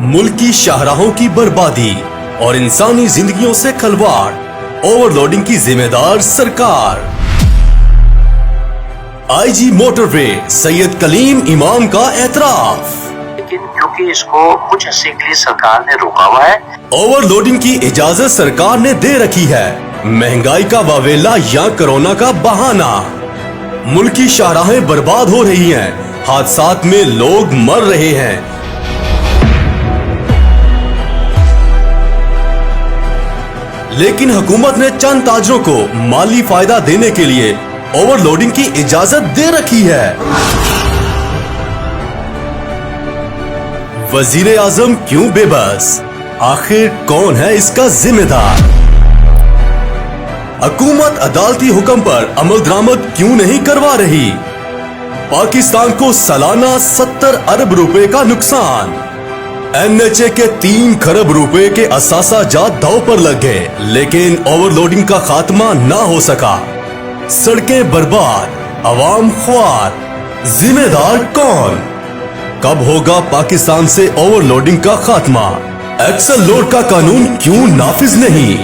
मुल्की शाहराहों की बर्बादी और इंसानी जिंदगियों से खलवाड़, ओवरलोडिंग की जिम्मेदार सरकार। आईजी मोटरवे सैयद कलीम इमाम का एतराफ। लेकिन क्योंकि इसको कुछ अर्से के लिए सरकार ने रोका हुआ है। ओवरलोडिंग की इजाजत सरकार ने दे रखी है। महंगाई का वावेला या कोरोना का बहाना। मुल्की शाहराहें बर्बाद हो रही हैं, हादसात में लोग मर रहे हैं। लेकिन हुकूमत ने चंद ताजरों को माली फायदा देने के लिए ओवरलोडिंग की इजाजत दे रखी है। वजीर आजम क्यों बेबस? आखिर कौन है इसका जिम्मेदार? हुकूमत अदालती हुक्म पर अमल दरामद क्यों नहीं करवा रही? पाकिस्तान को सालाना 70 अरब रुपए का नुकसान। NHA के 3 खरब रुपए के असासा जात दांव पर लग गए, लेकिन ओवरलोडिंग का खात्मा ना हो सका। सड़कें बर्बाद, अवाम ख्वार, जिम्मेदार कौन? कब होगा पाकिस्तान से ओवरलोडिंग का खात्मा? एक्सल लोड का कानून क्यों नाफिज नहीं?